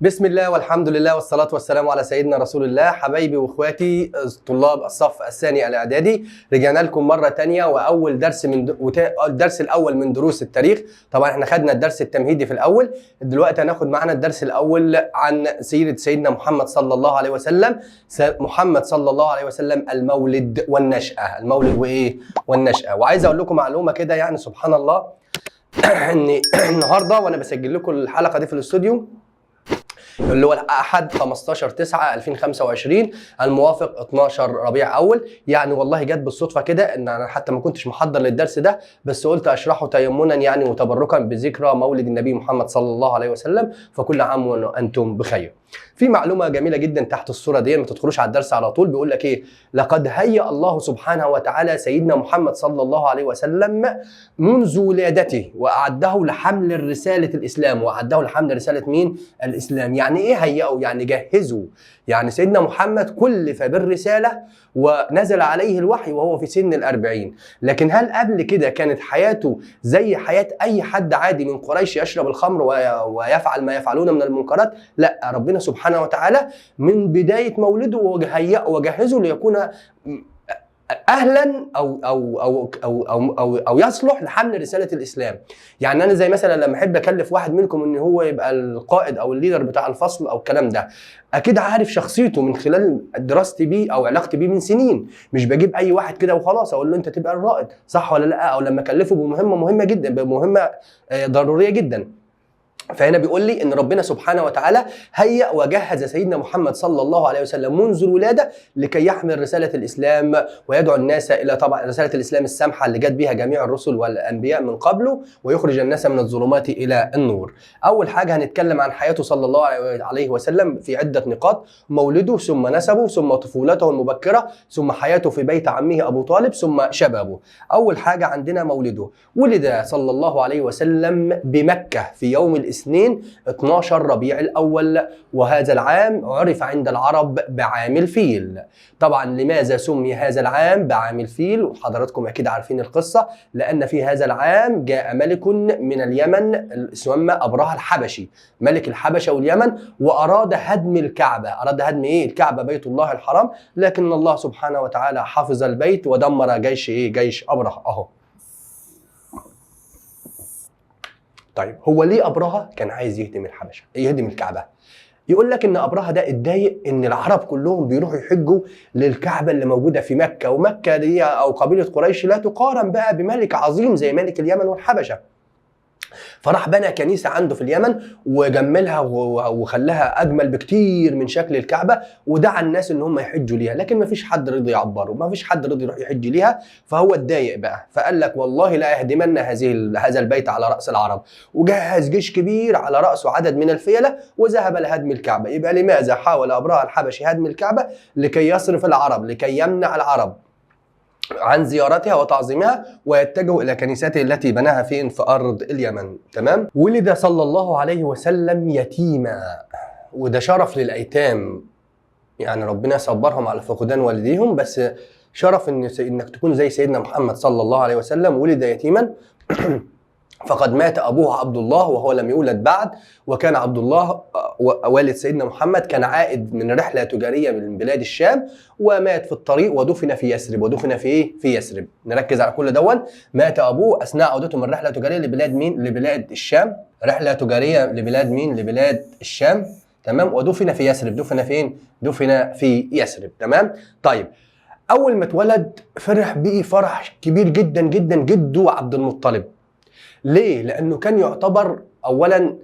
بسم الله والحمد لله والصلاة والسلام على سيدنا رسول الله. حبايبي واخواتي طلاب الصف الثاني الاعدادي، رجعنا لكم مرة تانية واول درس الدرس الاول من دروس التاريخ. طبعا احنا خدنا الدرس التمهيدي في الاول، دلوقتي هناخد معانا الدرس الاول عن سيرة سيدنا محمد صلى الله عليه وسلم. محمد صلى الله عليه وسلم، المولد والنشأة، المولد وايه والنشأة. وعايز اقول لكم معلومة كده، يعني سبحان الله ان النهارده وانا بسجل لكم الحلقة دي في الاستوديو اللي هو الاحد 15/9/2025 الموافق 12 ربيع اول. يعني والله جت بالصدفه كده ان انا حتى ما كنتش محضر للدرس ده، بس قلت اشرحه تيمنا يعني وتبركا بذكرى مولد النبي محمد صلى الله عليه وسلم، فكل عام وانتم بخير. في معلومه جميله جدا تحت الصوره دي، ما تدخلوش على الدرس على طول. بيقول لك ايه؟ لقد هيأ الله سبحانه وتعالى سيدنا محمد صلى الله عليه وسلم منذ ولادته واعده لحمل رساله الاسلام. واعده لحمل رساله مين؟ الاسلام. يعني ايه هيئه؟ يعني جهزوا. يعني سيدنا محمد كلف بالرساله ونزل عليه الوحي وهو في سن ال40. لكن هل قبل كده كانت حياته زي حياه اي حد عادي من قريش يشرب الخمر ويفعل ما يفعلون من المنكرات؟ لا، ربنا سبحانه وتعالى من بدايه مولده هيئه وجهزه ليكون اهلا او يصلح لحمل رساله الاسلام. يعني انا زي مثلا لما احب اكلف واحد منكم ان هو يبقى القائد او الليدر بتاع الفصل او الكلام ده، اكيد عارف شخصيته من خلال دراستي بيه او علاقتي بيه من سنين. مش بجيب اي واحد كده وخلاص اقول له انت تبقى الرائد، صح ولا لا؟ او لما اكلفه بمهمه مهمه جدا، بمهمه ضروريه جدا. فهنا بيقول لي ان ربنا سبحانه وتعالى هيأ وجهز سيدنا محمد صلى الله عليه وسلم منذ الولاده لكي يحمل رساله الاسلام ويدعو الناس الى طبعا رساله الاسلام السامحه اللي جت بها جميع الرسل والانبياء من قبله، ويخرج الناس من الظلمات الى النور. اول حاجه هنتكلم عن حياته صلى الله عليه وسلم في عده نقاط: مولده، ثم نسبه، ثم طفولته المبكره، ثم حياته في بيت عمه ابو طالب، ثم شبابه. اول حاجه عندنا مولده. ولد صلى الله عليه وسلم بمكه في يوم الاثنين 12 ربيع الأول، وهذا العام عرف عند العرب بعام الفيل. طبعا لماذا سمي هذا العام بعام الفيل؟ وحضراتكم أكيد عارفين القصة، لأن في هذا العام جاء ملك من اليمن اسمه أبرهة الحبشي، ملك الحبشة واليمن، وأراد هدم الكعبة. أراد هدم إيه؟ الكعبة، بيت الله الحرام. لكن الله سبحانه وتعالى حافظ البيت ودمر جيش إيه؟ جيش أبرهة. أهو. طيب هو ليه أبرهة كان عايز يهدم الحبشة، يهدم الكعبة؟ يقول لك ان أبرهة ده اتضايق ان العرب كلهم بيروحوا يحجوا للكعبة اللي موجودة في مكة، ومكة دي او قبيلة قريش لا تقارن بقى بملك عظيم زي ملك اليمن والحبشة. فراح بنى كنيسة عنده في اليمن وجملها وخلاها أجمل بكتير من شكل الكعبة، ودعا الناس إن هم يحجوا ليها. لكن ما فيش حد رضي يعبره، ما فيش حد رضي يروح يحج ليها. فهو اتضايق بقى، فقال لك والله لا يهدمن هذا البيت على رأس العرب، وجهز جيش كبير على رأسه عدد من الفيلة وذهب لهدم الكعبة. يبقى لماذا حاول أبرهة الحبشي هدم الكعبة؟ لكي يصرف العرب، لكي يمنع العرب عن زيارتها وتعظيمها ويتجهوا الى كنيسته التي بناها فين؟ في ارض اليمن. تمام. ولد صلى الله عليه وسلم يتيما، وده شرف للايتام، يعني ربنا صبرهم على فقدان والديهم، بس شرف انك تكون زي سيدنا محمد صلى الله عليه وسلم ولد يتيما. فقد مات أبوه عبد الله وهو لم يولد بعد، وكان عبد الله والد سيدنا محمد كان عائد من رحلة تجارية من بلاد الشام، ومات في الطريق ودفن في يثرب. ودفن في إيه؟ في يثرب. نركز على كل دون. مات أبوه أثناء عودته من رحلة تجارية لبلاد مين؟ لبلاد الشام. رحلة تجارية لبلاد مين؟ لبلاد الشام. تمام. ودفن في يثرب. دفن فين؟ دفن في يثرب. تمام. طيب أول ما اتولد فرح بيه فرح كبير جدا جدا جده عبد المطلب. ليه؟ لأنه كان يعتبر أولا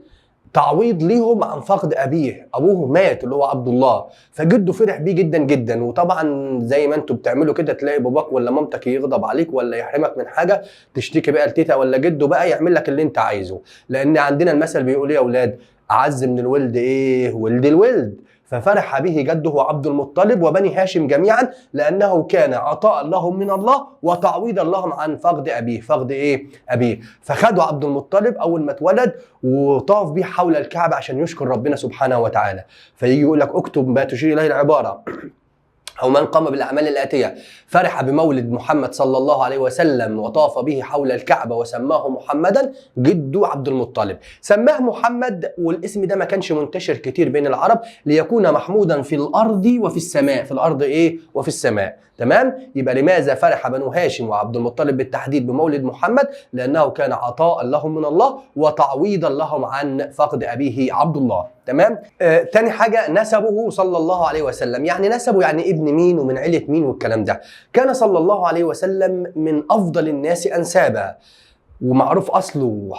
تعويض ليهم عن فقد أبيه. أبوه مات اللي هو عبد الله، فجده فرح بيه جدا جدا. وطبعا زي ما انتوا بتعملوا كده، تلاقي باباك ولا مامتك يغضب عليك ولا يحرمك من حاجة، تشتكي بقى لتيتا ولا جده بقى يعمل لك اللي انت عايزه. لأن عندنا المثل بيقول ايه يا أولاد؟ أعز من الولد ايه؟ ولد الولد. ففرح به جده عبد المطلب وبني هاشم جميعا، لأنه كان عطاء لهم من الله وتعويضا لهم عن فقد أبيه. فقد إيه؟ أبيه. فخدوا عبد المطلب أول ما اتولد وطاف به حول الكعبة عشان يشكر ربنا سبحانه وتعالى. فيجي يقول لك اكتب ما تشير إليه العبارة: أو من قام بالأعمال الآتية: فرح بمولد محمد صلى الله عليه وسلم وطاف به حول الكعبة وسماه محمدا، جده عبد المطلب. سماه محمد، والاسم ده ما كانش منتشر كتير بين العرب، ليكون محمودا في الأرض وفي السماء. في الأرض إيه؟ وفي السماء. تمام؟ يبقى لماذا فرح بنو هاشم وعبد المطلب بالتحديد بمولد محمد؟ لأنه كان عطاء لهم من الله وتعويضا لهم عن فقد أبيه عبد الله. تمام؟ تاني حاجة نسبه صلى الله عليه وسلم. يعني نسبه يعني ابن مين ومن عيلة مين والكلام ده. كان صلى الله عليه وسلم من أفضل الناس أنسابا، ومعروف اصله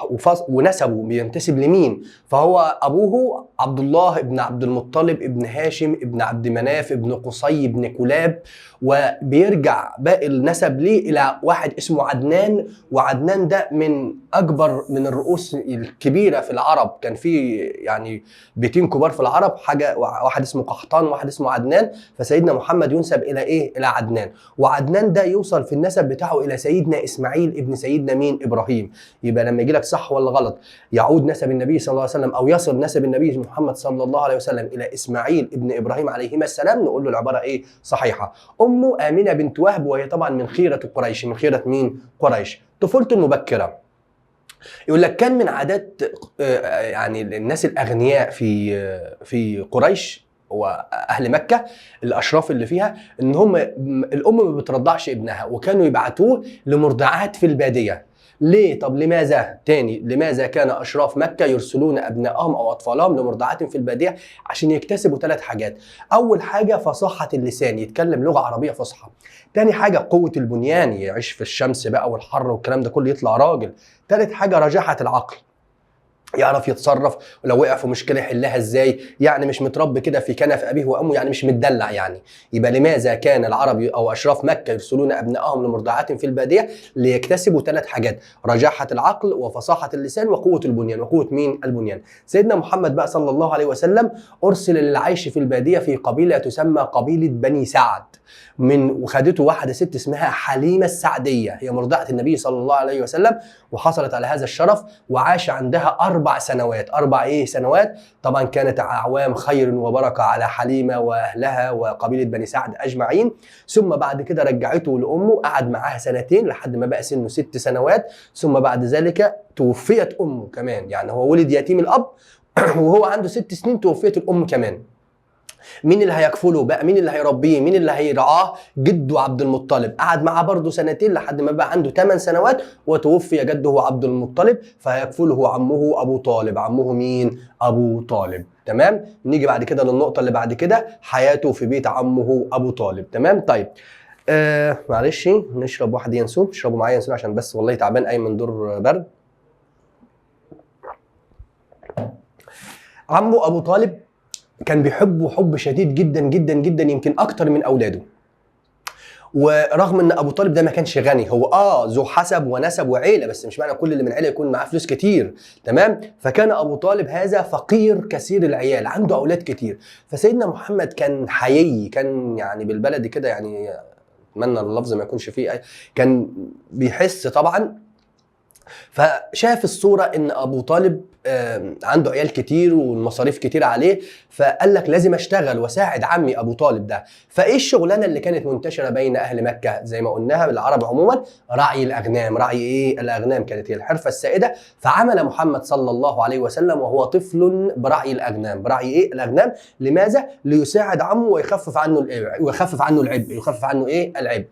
ونسبه بينتسب لمين. فهو ابوه عبد الله ابن عبد المطلب ابن هاشم ابن عبد مناف ابن قصي ابن كلاب، وبيرجع باقي النسب ليه الى واحد اسمه عدنان. وعدنان ده من اكبر من الرؤوس الكبيره في العرب، كان في يعني بيتين كبار في العرب، حاجه واحد اسمه قحطان وواحد اسمه عدنان. فسيدنا محمد ينسب الى ايه؟ الى عدنان. وعدنان ده يوصل في النسب بتاعه الى سيدنا اسماعيل ابن سيدنا مين؟ ابراهيم. يبقى لما يجي لك صح ولا غلط يعود نسب النبي صلى الله عليه وسلم او يصل نسب النبي محمد صلى الله عليه وسلم الى اسماعيل ابن ابراهيم عليهما السلام، نقول له العباره ايه؟ صحيحه. امه امنه بنت وهب، وهي طبعا من خيره قريش. من خيره مين؟ قريش. طفولته المبكره، يقول لك كان من عادات يعني الناس الاغنياء في قريش واهل مكه الاشراف اللي فيها، ان هم الام ما بترضعش ابنها، وكانوا يبعتوه لمرضعات في الباديه. ليه؟ طب لماذا؟ تاني، لماذا كان أشراف مكة يرسلون أبنائهم أو أطفالهم لمرضعات في البادية؟ عشان يكتسبوا 3 حاجات. أول حاجة فصاحة اللسان، يتكلم لغة عربية فصحى. تاني حاجة قوة البنيان، يعيش في الشمس بقى والحر والكلام ده كله يطلع راجل. تالت حاجة رجاحة العقل، يعرف يتصرف ولو وقع في مشكله يحلها ازاي، يعني مش متربي كده في كنف ابيه وامه، يعني مش متدلع يعني. يبقى لماذا كان العرب او اشراف مكه يرسلون ابنائهم لمرضعات في الباديه؟ ليكتسبوا 3 حاجات: رجاحه العقل وفصاحه اللسان وقوه البنيان. وقوه مين؟ البنيان. سيدنا محمد بقى صلى الله عليه وسلم ارسل للعيش في الباديه في قبيله تسمى قبيله بني سعد، وخدته واحده ست اسمها حليمه السعديه، هي مرضعه النبي صلى الله عليه وسلم، وحصلت على هذا الشرف وعاش عندها 4 سنوات. 4 ايه؟ سنوات. طبعا كانت اعوام خير وبركه على حليمه واهلها وقبيله بني سعد اجمعين. ثم بعد كده رجعته لامه، قعد معاها 2 لحد ما بقى سنه 6 سنوات. ثم بعد ذلك توفيت امه كمان، يعني هو ولد يتيم الاب وهو عنده 6 سنين توفيت الام كمان. مين اللي هيكفله بقى؟ مين اللي هيربيه؟ مين اللي هيرعاه؟ جده عبد المطلب. قعد معاه برضه 2 لحد ما بقى عنده 8 سنوات وتوفي جده عبد المطلب، فهيكفله عمه ابو طالب. عمه مين؟ ابو طالب. تمام؟ نيجي بعد كده للنقطه اللي بعد كده، حياته في بيت عمه ابو طالب. تمام؟ طيب معلش نشرب واحد ينسون، اشربوا معايا ينسون عشان بس والله تعبان قايم من دور برد. عمه ابو طالب كان بيحبه حب شديد جدا جدا جدا، يمكن اكتر من اولاده. ورغم ان ابو طالب ده ما كانش غني، هو ذو حسب ونسب وعيله، بس مش معنى كل اللي من عيله يكون معاه فلوس كتير. تمام؟ فكان ابو طالب هذا فقير كثير العيال، عنده اولاد كتير. فسيدنا محمد كان حيي، كان يعني بالبلدي كده، يعني اتمنى اللفظ ما يكونش فيه كان بيحس طبعا. فشاف الصوره ان ابو طالب عنده عيال كتير والمصاريف كتير عليه، فقال لك لازم اشتغل واساعد عمي ابو طالب ده. فايه الشغلانه اللي كانت منتشره بين اهل مكه زي ما قلناها بالعرب عموما؟ رعي الاغنام. رعي ايه؟ الاغنام كانت هي الحرفه السائده. فعمل محمد صلى الله عليه وسلم وهو طفل برعي الاغنام. برعي ايه؟ الاغنام. لماذا؟ ليساعد عمه ويخفف عنه العبء. يخفف عنه ايه؟ العبء.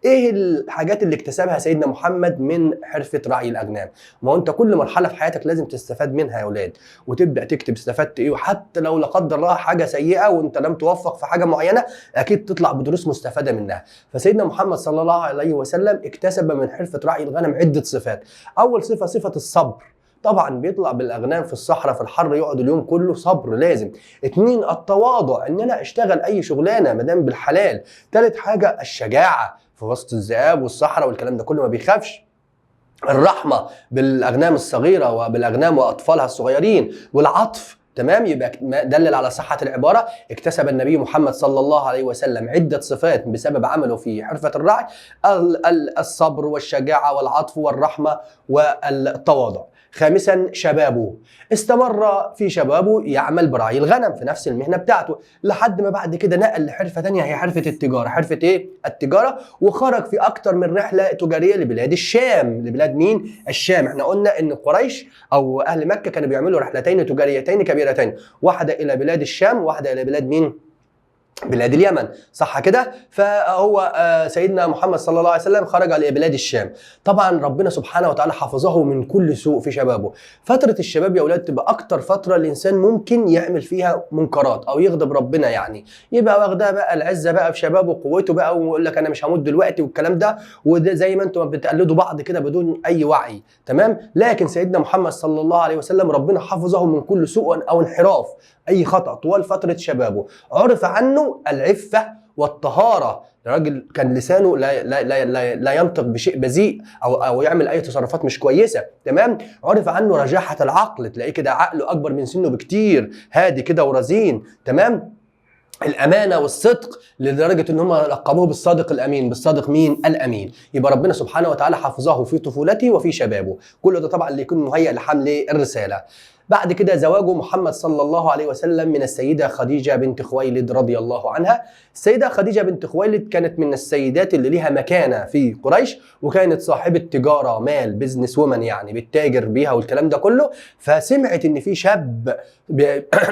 ايه الحاجات اللي اكتسبها سيدنا محمد من حرفه رعي الاغنام؟ ما هو انت كل مرحله في حياتك لازم تستفاد منها يا اولاد، وتبدا تكتب استفدت ايه، وحتى لو لا قدر الله حاجه سيئه وانت لم توفق في حاجه معينه اكيد تطلع بدروس مستفاده منها. فسيدنا محمد صلى الله عليه وسلم اكتسب من حرفه رعي الغنم عده صفات. اول صفه صفه الصبر. طبعا بيطلع بالاغنام في الصحراء في الحر يقعد اليوم كله، صبر لازم. 2 التواضع، ان انا اشتغل اي شغلانه ما دام بالحلال. 3 حاجه الشجاعه في وسط الذئاب والصحراء والكلام ده كله ما بيخافش. الرحمه بالاغنام الصغيره وبالاغنام واطفالها الصغيرين، والعطف. تمام. يبقى دلل على صحة العبارة: اكتسب النبي محمد صلى الله عليه وسلم عدة صفات بسبب عمله في حرفة الرعي: الصبر والشجاعة والعطف والرحمة والتواضع. خامسا، شبابه، استمر في شبابه يعمل برعي الغنم في نفس المهنة بتاعته، لحد ما بعد كده نقل لحرفة تانية هي حرفة التجارة. حرفة ايه؟ التجارة. وخرج في اكتر من رحلة تجارية لبلاد الشام. لبلاد مين؟ الشام. احنا قلنا ان قريش او اهل مكة كانوا بيعملوا رحلتين تجاريتين كبيرتين، واحدة الى بلاد الشام وواحدة الى بلاد مين؟ بلاد اليمن، صح كده؟ فهو سيدنا محمد صلى الله عليه وسلم خرج على بلاد الشام. طبعا ربنا سبحانه وتعالى حفظه من كل سوء في شبابه. فترة الشباب يا اولاد تبقى اكتر فترة الانسان ممكن يعمل فيها منكرات او يغضب ربنا، يعني يبقى واخدها بقى العزة بقى في شبابه وقوته بقى، ويقول لك انا مش هموت دلوقتي والكلام ده، وده زي ما انتم بتقلدوا بعض كده بدون اي وعي، تمام؟ لكن سيدنا محمد صلى الله عليه وسلم ربنا حفظه من كل سوء او انحراف، اي خطأ طوال فترة شبابه. عرف عنه العفة والطهارة. الراجل كان لسانه لا ينطق بشيء بذيء او يعمل اي تصرفات مش كويسة، تمام؟ عرف عنه رجاحة العقل، تلاقيه كده عقله اكبر من سنه بكتير، هادي كده ورزين، تمام؟ الامانه والصدق، لدرجه ان هم لقبوه بالصادق الامين. بالصادق مين؟ الامين. يبقى ربنا سبحانه وتعالى حفظه في طفولته وفي شبابه. كل ده طبعا اللي يكون مهيئ لحمل الرساله. بعد كده زواجه محمد صلى الله عليه وسلم من السيدة خديجة بنت خويلد رضي الله عنها. السيدة خديجة بنت خويلد كانت من السيدات اللي ليها مكانة في قريش، وكانت صاحبة تجارة، مال، بيزنس وومن، يعني بتتاجر بيها والكلام ده كله. فسمعت ان في شاب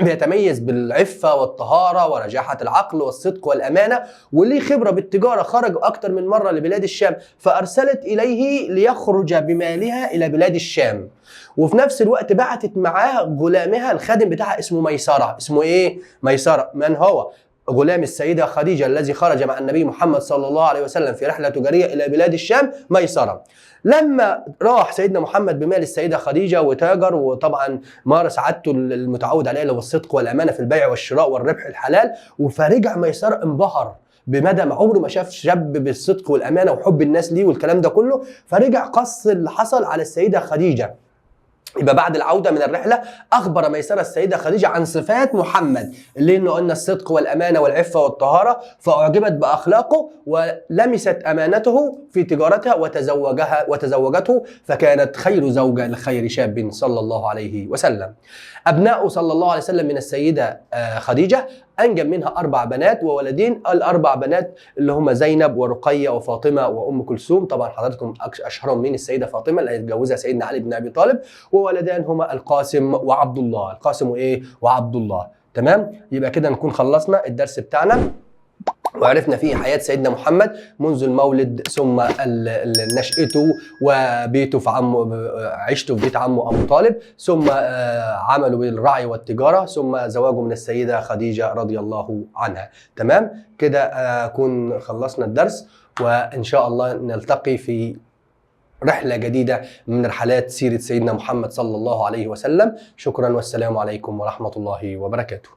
بيتميز بالعفة والطهارة ورجاحة العقل والصدق والأمانة، وليه خبرة بالتجارة، خرج أكتر من مرة لبلاد الشام، فأرسلت إليه ليخرج بمالها إلى بلاد الشام. وفي نفس الوقت بعتت معاه غلامها الخادم بتاعها اسمه ميسرة. اسمه ايه؟ ميسرة. من هو؟ غلام السيدة خديجة الذي خرج مع النبي محمد صلى الله عليه وسلم في رحلة تجارية إلى بلاد الشام، ميسرة. لما راح سيدنا محمد بمال السيدة خديجة وتاجر، وطبعا مارس عادته المتعود عليها والصدق والأمانة في البيع والشراء والربح الحلال، فرجع ميسرة انبهر بمدى ما عمره ما شاف شاب بالصدق والأمانة وحب الناس ليه والكلام ده كله، فرجع قص اللي حصل على السيدة خديجة. يبقى بعد العودة من الرحلة أخبر ميسرة السيدة خديجة عن صفات محمد، اللي إنه قلنا الصدق والأمانة والعفة والطهارة، فأعجبت بأخلاقه ولمست أمانته في تجارتها وتزوجته، فكانت خير زوجة لخير شاب صلى الله عليه وسلم. أبناء صلى الله عليه وسلم من السيدة خديجة أنجب منها 4 بنات وولدين. ال4 بنات اللي هم زينب ورقية وفاطمة وأم كلثوم. طبعا حضراتكم أشهرهم من السيدة فاطمة اللي هيتجوزها سيدنا علي بن أبي طالب. وولدان هما القاسم وعبد الله. القاسم وإيه؟ وعبد الله. تمام؟ يبقى كده نكون خلصنا الدرس بتاعنا، وعرفنا فيه حياة سيدنا محمد منذ المولد، ثم نشأته وبيته في عيشته في بيت عمه أبو طالب، ثم عمله بالرعي والتجارة، ثم زواجه من السيدة خديجة رضي الله عنها. تمام؟ كده أكون خلصنا الدرس، وإن شاء الله نلتقي في رحلة جديدة من رحلات سيرة سيدنا محمد صلى الله عليه وسلم. شكرا والسلام عليكم ورحمة الله وبركاته.